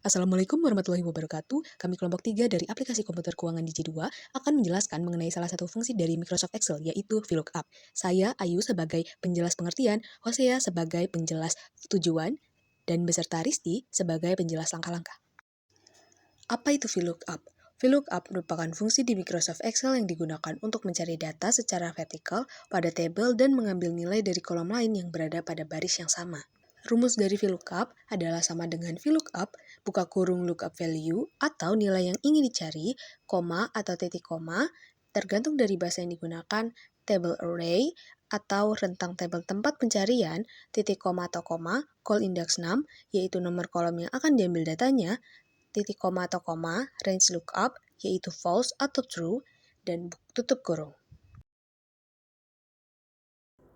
Assalamualaikum warahmatullahi wabarakatuh. Kami kelompok 3 dari aplikasi komputer keuangan Digi2 akan menjelaskan mengenai salah satu fungsi dari Microsoft Excel, yaitu VLOOKUP. Saya, Ayu, sebagai penjelas pengertian, Hosea sebagai penjelas tujuan, dan beserta Risti sebagai penjelas langkah-langkah. Apa itu VLOOKUP? VLOOKUP merupakan fungsi di Microsoft Excel yang digunakan untuk mencari data secara vertikal pada tabel dan mengambil nilai dari kolom lain yang berada pada baris yang sama. Rumus dari VLOOKUP adalah sama dengan VLOOKUP, buka kurung lookup value, atau nilai yang ingin dicari, koma atau titik koma, tergantung dari bahasa yang digunakan, table array, atau rentang tabel tempat pencarian, titik koma atau koma, call index num, yaitu nomor kolom yang akan diambil datanya, titik koma atau koma, range lookup, yaitu false atau true, dan tutup kurung.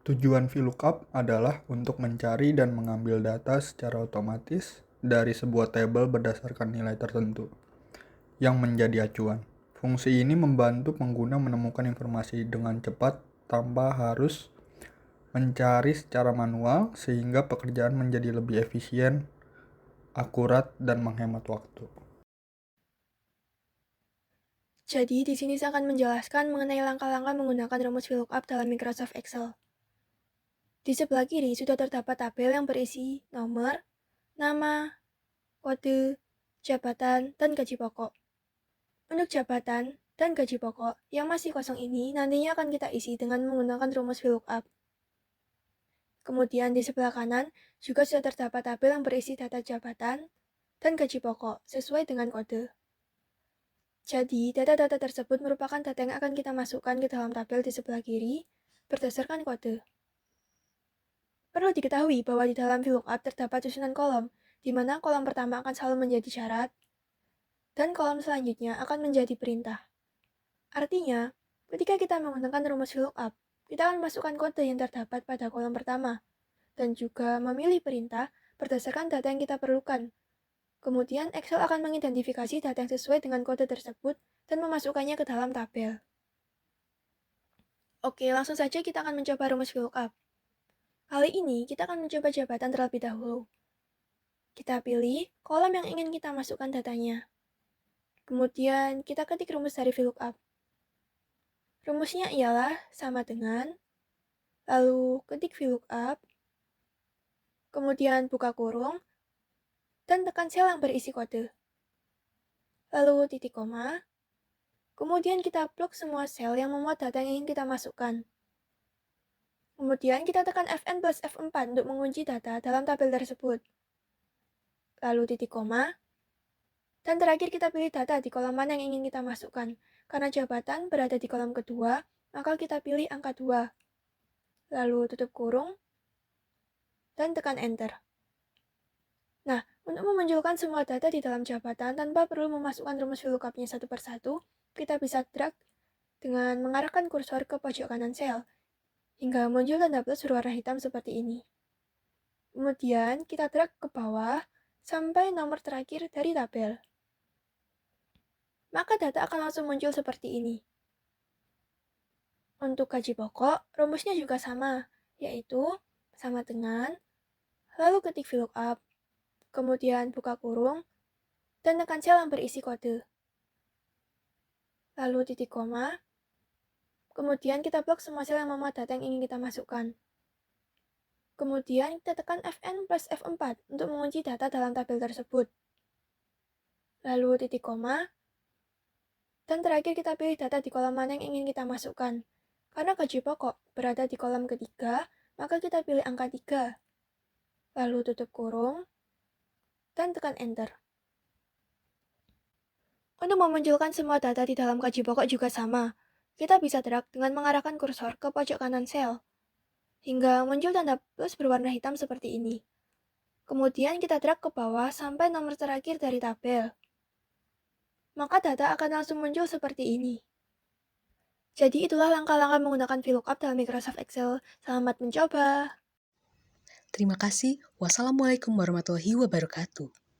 Tujuan VLOOKUP adalah untuk mencari dan mengambil data secara otomatis dari sebuah tabel berdasarkan nilai tertentu yang menjadi acuan. Fungsi ini membantu pengguna menemukan informasi dengan cepat tanpa harus mencari secara manual sehingga pekerjaan menjadi lebih efisien, akurat, dan menghemat waktu. Jadi, di sini saya akan menjelaskan mengenai langkah-langkah menggunakan rumus VLOOKUP dalam Microsoft Excel. Di sebelah kiri sudah terdapat tabel yang berisi nomor, nama, kode, jabatan, dan gaji pokok. Untuk jabatan dan gaji pokok yang masih kosong ini nantinya akan kita isi dengan menggunakan rumus VLOOKUP. Kemudian di sebelah kanan juga sudah terdapat tabel yang berisi data jabatan dan gaji pokok sesuai dengan kode. Jadi, data-data tersebut merupakan data yang akan kita masukkan ke dalam tabel di sebelah kiri berdasarkan kode. Perlu diketahui bahwa di dalam VLOOKUP terdapat susunan kolom, di mana kolom pertama akan selalu menjadi syarat, dan kolom selanjutnya akan menjadi perintah. Artinya, ketika kita menggunakan rumus VLOOKUP, kita akan masukkan kode yang terdapat pada kolom pertama, dan juga memilih perintah berdasarkan data yang kita perlukan. Kemudian, Excel akan mengidentifikasi data yang sesuai dengan kode tersebut dan memasukkannya ke dalam tabel. Oke, langsung saja kita akan mencoba rumus VLOOKUP. Kali ini, kita akan mencoba jabatan terlebih dahulu. Kita pilih kolom yang ingin kita masukkan datanya. Kemudian, kita ketik rumus dari VLOOKUP. Rumusnya ialah sama dengan, lalu ketik VLOOKUP, kemudian buka kurung, dan tekan sel yang berisi kode. Lalu titik koma, kemudian kita blok semua sel yang memuat data yang ingin kita masukkan. Kemudian kita tekan Fn plus F4 untuk mengunci data dalam tabel tersebut. Lalu titik koma, dan terakhir kita pilih data di kolom mana yang ingin kita masukkan. Karena jabatan berada di kolom kedua, maka kita pilih angka 2. Lalu tutup kurung, dan tekan enter. Nah, untuk memunculkan semua data di dalam jabatan tanpa perlu memasukkan rumus VLOOKUP-nya satu persatu, kita bisa drag dengan mengarahkan kursor ke pojok kanan sel, hingga muncul tanda plus berwarna hitam seperti ini. Kemudian kita drag ke bawah sampai nomor terakhir dari tabel. Maka data akan langsung muncul seperti ini. Untuk gaji pokok, rumusnya juga sama, yaitu sama dengan, lalu ketik VLOOKUP, kemudian buka kurung, dan tekan sel yang berisi kode. Lalu titik koma, kemudian kita blok semua sel yang memuat data yang ingin kita masukkan. Kemudian kita tekan Fn plus F4 untuk mengunci data dalam tabel tersebut. Lalu titik koma, dan terakhir kita pilih data di kolom mana yang ingin kita masukkan. Karena gaji pokok berada di kolom ketiga, maka kita pilih angka 3. Lalu tutup kurung, dan tekan enter. Untuk memunculkan semua data di dalam gaji pokok juga sama. Kita bisa drag dengan mengarahkan kursor ke pojok kanan sel, hingga muncul tanda plus berwarna hitam seperti ini. Kemudian kita drag ke bawah sampai nomor terakhir dari tabel. Maka data akan langsung muncul seperti ini. Jadi itulah langkah-langkah menggunakan VLOOKUP dalam Microsoft Excel. Selamat mencoba! Terima kasih. Wassalamualaikum warahmatullahi wabarakatuh.